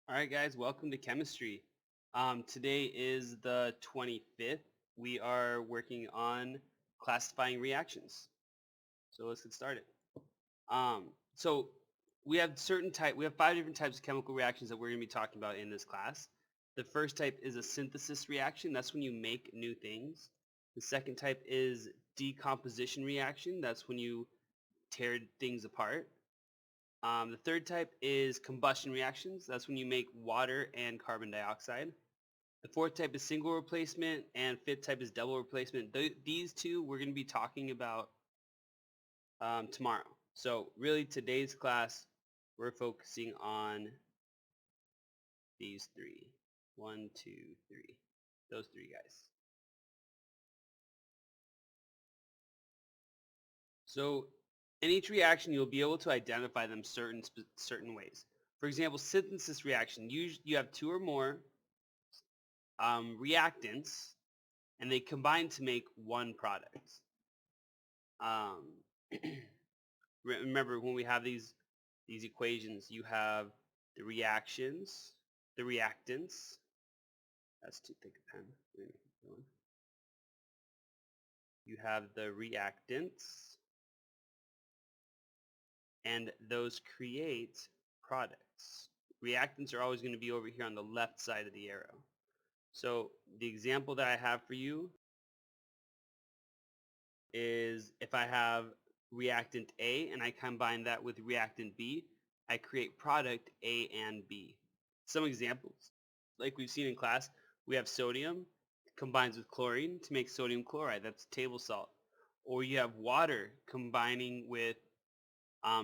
All right, guys, welcome to chemistry. Today is the 25th. We are working on classifying reactions. So let's get started. So we have we have 5 different types of chemical reactions that we're going to be talking about in this class. The first type is a synthesis reaction. That's when you make new things. The second type is decomposition reaction. That's when you tear things apart. The third type is combustion reactions. That's when you make water and carbon dioxide. The fourth type is single replacement, and fifth type is double replacement. These two we're going to be talking about tomorrow. So really today's class, we're focusing on these three. One, two, three. Those three guys. So in each reaction, you'll be able to identify them certain ways. For example, synthesis reaction, you have two or more reactants, and they combine to make one product. Um, remember, when we have these equations, you have the reactions, the reactants. That's too thick a pen. You have the reactants, and those create products. Reactants are always going to be over here on the left side of the arrow. So the example that I have for you is if I have reactant A and I combine that with reactant B, I create product A and B. Some examples, like we've seen in class, we have sodium combines with chlorine to make sodium chloride. That's table salt. Or you have water combining with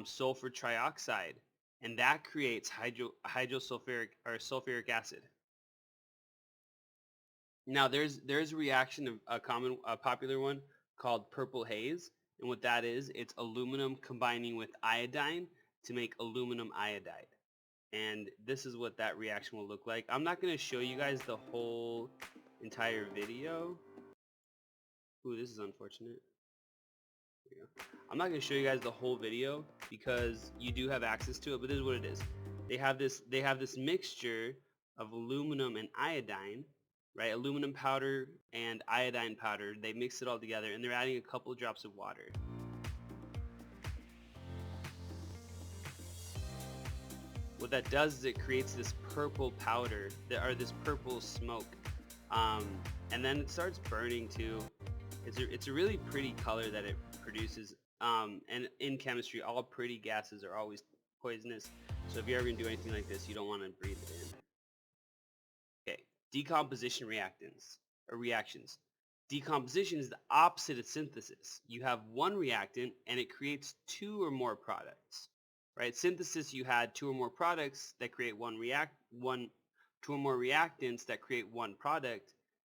sulfur trioxide, and that creates hydrosulfuric or sulfuric acid. Now there's a reaction, a popular one called purple haze, and what that is, it's aluminum combining with iodine to make aluminum iodide. And this is what that reaction will look like. I'm not going to show you guys the whole entire video. Ooh, this is unfortunate. There you go. I'm not going to show you guys the whole video because you do have access to it, but this is what it is. They have this mixture of aluminum and iodine, right? Aluminum powder and iodine powder. They mix it all together, and they're adding a couple of drops of water. What that does is it creates this purple powder, or this purple smoke, um, and then it starts burning too. It's a really pretty color that it produces. And in chemistry, all pretty gases are always poisonous. So if you're ever gonna do anything like this, you don't want to breathe it in. Okay, decomposition reactions. Decomposition is the opposite of synthesis. You have one reactant and it creates two or more products. Right? Synthesis, you had two or more products that create two or more reactants that create one product.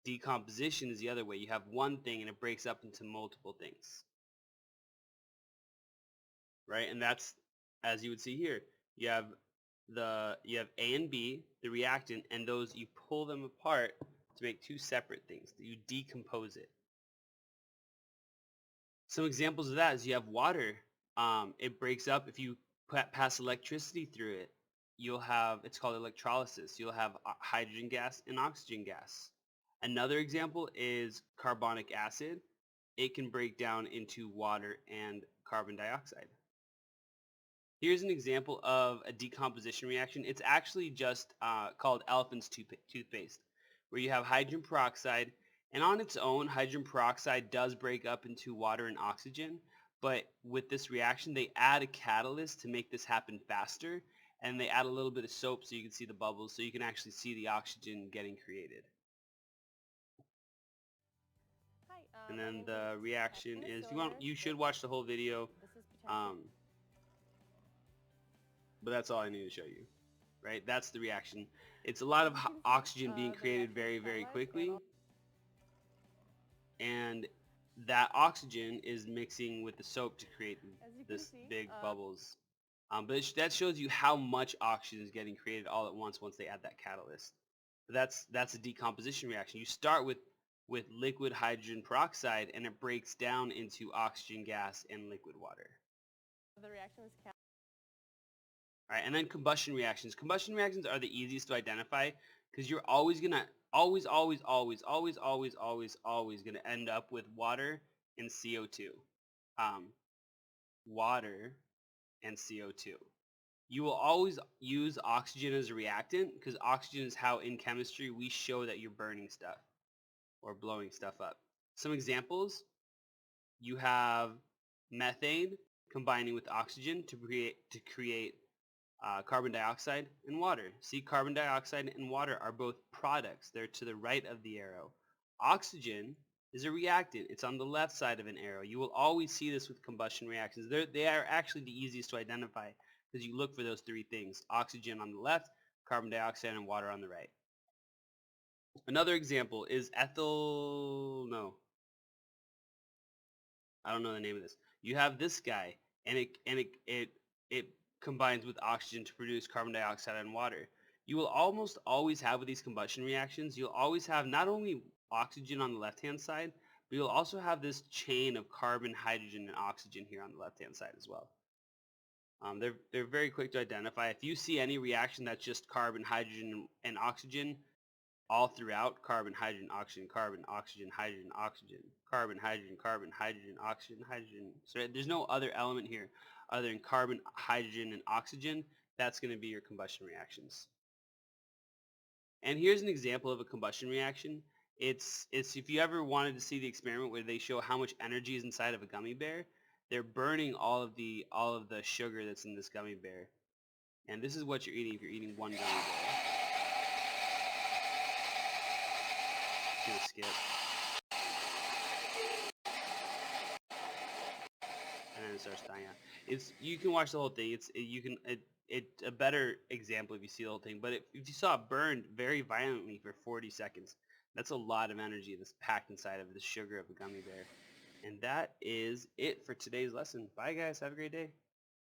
Decomposition is the other way. You have one thing and it breaks up into multiple things. Right? And that's, as you would see here, you have A and B, the reactant, and those you pull them apart to make two separate things. You decompose it. Some examples of that is you have water. It breaks up if you pass electricity through it. It's called electrolysis. You'll have hydrogen gas and oxygen gas. Another example is carbonic acid. It can break down into water and carbon dioxide. Here's an example of a decomposition reaction. It's actually just called elephant's toothpaste, where you have hydrogen peroxide, and on its own, hydrogen peroxide does break up into water and oxygen, but with this reaction, they add a catalyst to make this happen faster, and they add a little bit of soap so you can see the bubbles, so you can actually see the oxygen getting created. Hi, And my then name's the reaction Anna is, Silver. you should watch the whole video, This is potassium. but that's all I need to show you. Right? That's the reaction. It's a lot of oxygen being The created reaction very, is very catalyzed quickly, and that oxygen is mixing with the soap to create as you can this see, big bubbles. But that shows you how much oxygen is getting created all at once they add that catalyst. But that's a decomposition reaction. You start with liquid hydrogen peroxide, and it breaks down into oxygen gas and liquid water. the reaction was catalyzed. All right, and then combustion reactions. Combustion reactions are the easiest to identify because you're always gonna always gonna end up with water and CO2. Water and CO2. You will always use oxygen as a reactant because oxygen is how in chemistry we show that you're burning stuff or blowing stuff up. Some examples, you have methane combining with oxygen to create carbon dioxide and water. See, carbon dioxide and water are both products. They're to the right of the arrow. Oxygen is a reactant. It's on the left side of an arrow. You will always see this with combustion reactions. They are actually the easiest to identify because you look for those three things. Oxygen on the left, carbon dioxide, and water on the right. Another example is I don't know the name of this. You have this guy, and it combines with oxygen to produce carbon dioxide and water. You will almost always have with these combustion reactions, you'll always have not only oxygen on the left-hand side, but you'll also have this chain of carbon, hydrogen, and oxygen here on the left-hand side as well. They're very quick to identify. If you see any reaction that's just carbon, hydrogen, and oxygen, all throughout, carbon, hydrogen, oxygen, hydrogen, oxygen, carbon, hydrogen, oxygen, hydrogen. So there's no other element here other than carbon, hydrogen, and oxygen. That's going to be your combustion reactions. And here's an example of a combustion reaction. It's if you ever wanted to see the experiment where they show how much energy is inside of a gummy bear, they're burning all of the sugar that's in this gummy bear. And this is what you're eating if you're eating one gummy bear. Gonna skip. And then it starts dying out. You can watch the whole thing. It's a better example if you see the whole thing. But if you saw it burned very violently for 40 seconds, that's a lot of energy that's packed inside of the sugar of a gummy bear. And that is it for today's lesson. Bye guys. Have a great day.